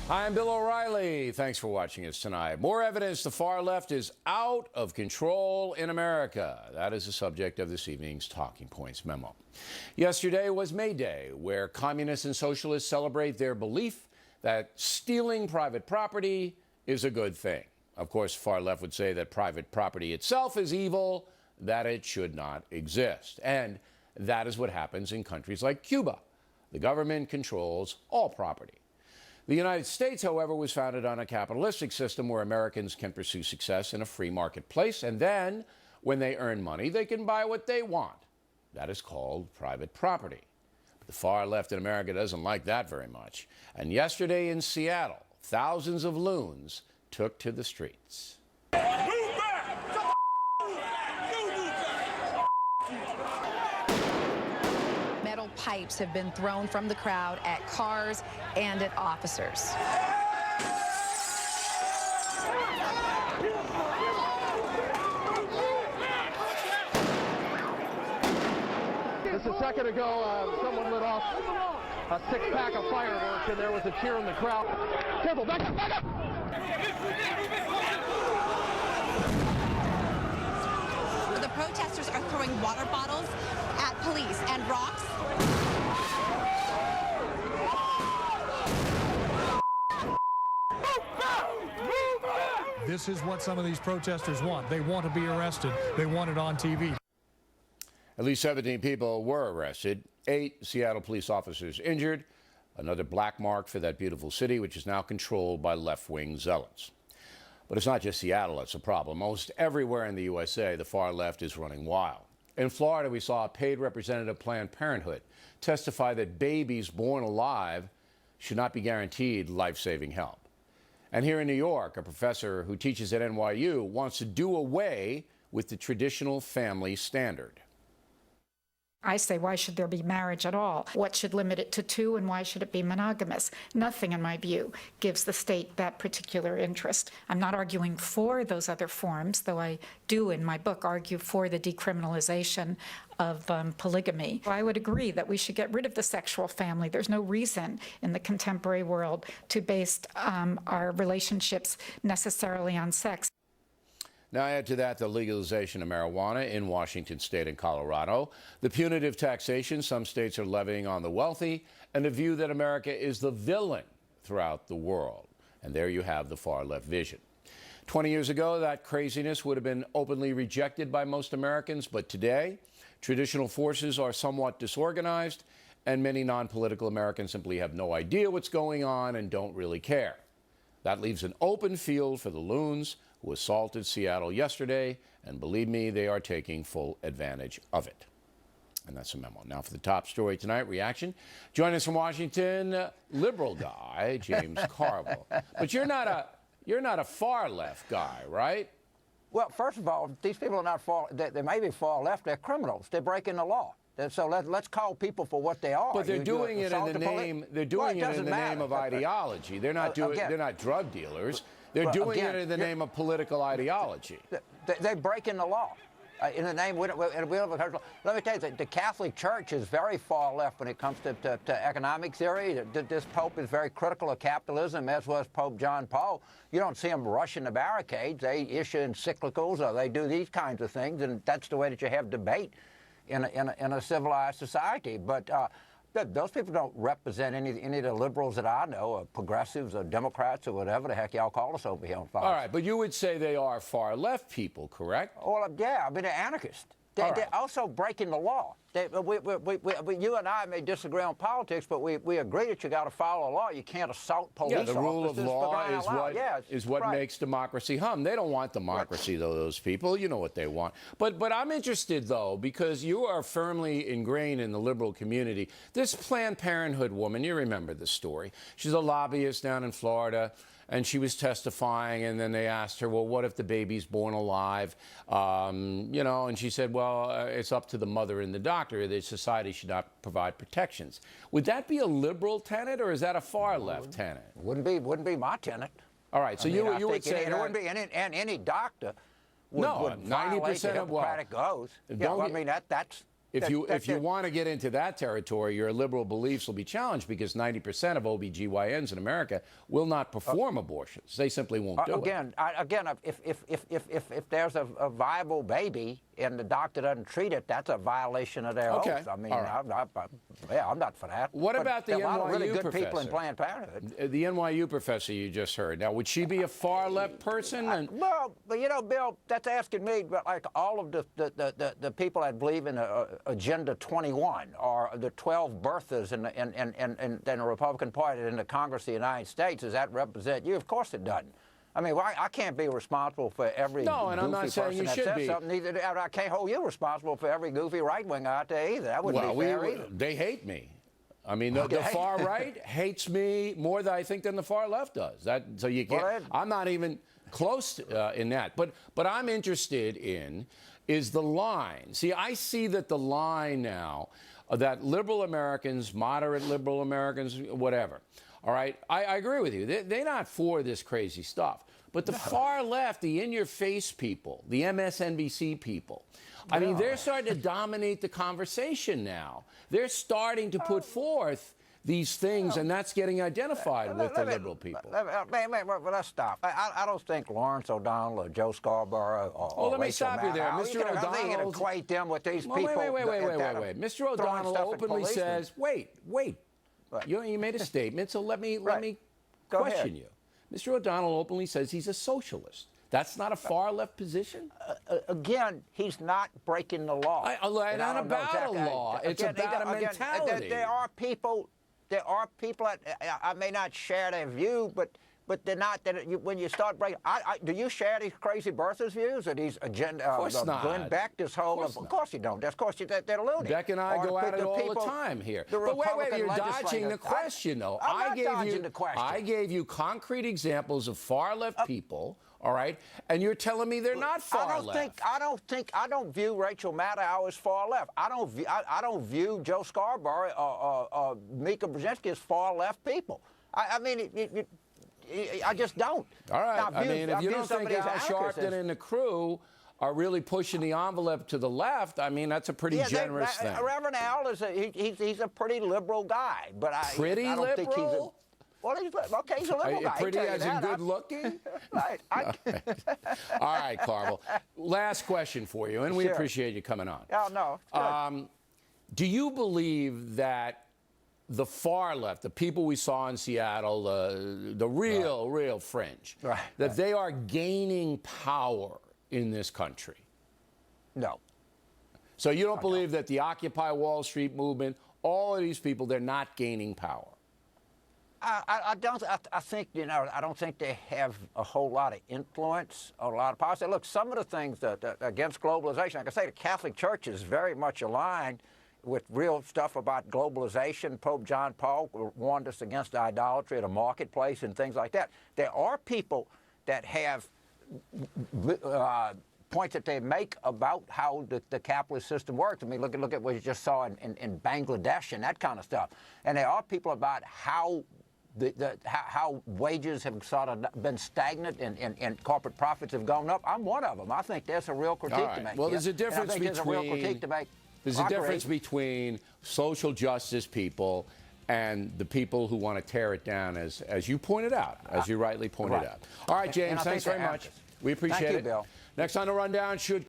Hi, I'm Bill O'Reilly. Thanks for watching us tonight. More evidence the far left is out of control in America. That is the subject of this evening's Talking Points memo. Yesterday was May Day, where communists and socialists celebrate their belief that stealing private property is a good thing. Of course, the far left would say that private property itself is evil, that it should not exist. And that is what happens in countries like Cuba. The government controls all property. The United States, however, was founded on a capitalistic system where Americans can pursue success in a free marketplace, and then, when they earn money, they can buy what they want. That is called private property. But the far left in America doesn't like that very much. And yesterday in Seattle, thousands of loons took to the streets. Metal pipes have been thrown from the crowd at cars and at officers. Just a second ago, someone lit off a six-pack of fireworks, and there was a cheer in the crowd. Careful, back up, back up! The protesters are throwing water bottles at police and rocks. This is what some of these protesters want. They want to be arrested. They want it on TV. At least 17 people were arrested, 8 Seattle police officers injured, another black mark for that beautiful city, which is now controlled by left-wing zealots. But it's not just Seattle that's a problem. Most everywhere in the USA, the far left is running wild. In Florida, we saw a paid representative of Planned Parenthood testify that babies born alive should not be guaranteed life-saving help. And here in New York, a professor who teaches at NYU wants to do away with the traditional family standard. I say, why should there be marriage at all? What should limit it to 2, and why should it be monogamous? Nothing, in my view, gives the state that particular interest. I'm not arguing for those other forms, though I do, in my book, argue for the decriminalization of polygamy. I would agree that we should get rid of the sexual family. There's no reason in the contemporary world to base our relationships necessarily on sex. Now add to that the legalization of marijuana in Washington state and Colorado, the punitive taxation some states are levying on the wealthy, and a view that America is the villain throughout the world. And there you have the far left vision. 20 years ago, that craziness would have been openly rejected by most Americans, but today, traditional forces are somewhat disorganized, and many non-political Americans simply have no idea what's going on and don't really care. That leaves an open field for the loons who assaulted Seattle yesterday, and believe me, they are taking full advantage of it. And that's a memo. Now for the top story tonight, reaction. Joining us from Washington, liberal guy, James Carville. But you're not a far left guy, right? Well, first of all, these people are not far, they may be far left, they're criminals. They're breaking the law. So let's call people for what they are. But they're doing it in the name. They're doing it in the name of ideology. They're not doing. They're not drug dealers. They're doing it in the name of political ideology. They're breaking the law in the name. Let me tell you, the Catholic Church is very far left when it comes to economic theory. This Pope is very critical of capitalism, as was Pope John Paul. You don't see them rushing the barricades. They issue encyclicals, or they do these kinds of things, and that's the way that you have debate in a civilized society. But those people don't represent any of the liberals that I know, or progressives, or Democrats, or whatever the heck y'all call us over here on Fox. All right, but you would say they are far left people, correct? Well, yeah, I mean, they're anarchists. They're also breaking the law. You and I may disagree on politics, but we agree that you got to follow the law. You can't assault police officers. Yeah, the rule of law is what makes democracy hum. They don't want democracy, though, those people. You know what they want. But I'm interested, though, because you are firmly ingrained in the liberal community. This Planned Parenthood woman, you remember the story. She's a lobbyist down in Florida. And she was testifying, and then they asked her, well, what if the baby's born alive? You know, and she said, well, it's up to the mother and the doctor. The society should not provide protections. Would that be a liberal tenet, or is that a far left tenet? Wouldn't be my tenet. All right, so you would say it wouldn't be any doctor would 90% violate the of what? Hippocratic oath. Yeah, well, I mean that's if you want to get into that territory, your liberal beliefs will be challenged because 90% of OBGYNs in America will not perform abortions. They simply won't do it. If there's a viable baby and the doctor doesn't treat it, that's a violation of their oath. I mean, I'm not for that. What about the NYU a lot of really good professor? people in Planned Parenthood. The NYU professor you just heard. Now, would she be a far left person? Well, but you know, Bill, that's asking me. But like all of the people that believe in Agenda 21 or the 12 birthers in the Republican Party in the Congress of the United States, does that represent you? Of course it doesn't. I mean, I can't be responsible for every and I'm not saying you should be. Neither, I can't hold you responsible for every goofy right-winger out there either. That wouldn't be fair either. They hate me. I mean, the far right hates me more than I think than the far left does. So you can't. I'm not even close in that. But I'm interested in is the line. See, I see that the line now that liberal Americans, moderate liberal Americans, whatever. All right, I agree with you. They're not for this crazy stuff. But the far left, the in-your-face people, the MSNBC people, I mean, they're starting to dominate the conversation now. They're starting to put forth these things, and that's getting identified with the liberal people. Let's stop. I don't think Lawrence O'Donnell or Joe Scarborough or let me stop you there. Mr. O'Donnell. You can equate them with these people. Wait. Mr. O'Donnell openly says, wait. You made a statement, so let me question you. Mr. O'Donnell openly says he's a socialist. That's not a far left position? Again, he's not breaking the law. It's not about a law. It's about a mentality. There are people that I may not share their view, but they're not. When you start breaking, do you share these crazy birthers views or these agenda? Of course not. Glenn Beck, this whole. Of course you don't. Of course they're loony. Beck and I go at it all the time here. But wait, you're dodging the question, though. I'm not dodging the question. I gave you concrete examples of far left people. All right, and you're telling me they're not far left. I don't view Rachel Maddow as far left. I don't view Joe Scarborough or Mika Brzezinski as far left people. I mean, I just don't. All right. I mean, if you don't think Al Sharpton and the crew are really pushing the envelope to the left, I mean, that's a pretty generous thing. Reverend Al he's a pretty liberal guy, but I don't think he's a. Well, he's a liberal guy. Pretty as in good looking? Right. All right, Carville. Last question for you, and we appreciate you coming on. Oh, no. Do you believe that the far left, the people we saw in Seattle, the real fringe, that they are gaining power in this country? No. So you don't believe that the Occupy Wall Street movement, all of these people, they're not gaining power? I don't. I think I don't think they have a whole lot of influence, a lot of policy. Look, some of the things that against globalization, like I say, the Catholic Church is very much aligned with real stuff about globalization. Pope John Paul warned us against idolatry at the marketplace and things like that. There are people that have points that they make about how the capitalist system works. I mean, look at what you just saw in Bangladesh and that kind of stuff. And there are people about how how wages have sort of been stagnant and corporate profits have gone up. I'm one of them. I think there's a real critique to make. Well, there's a difference between. There's a real critique to make. There's a difference between social justice people and the people who want to tear it down, as you pointed out, as you rightly pointed out. All right, James, thanks very much. We appreciate it. Thank you, Bill. Next on the rundown, should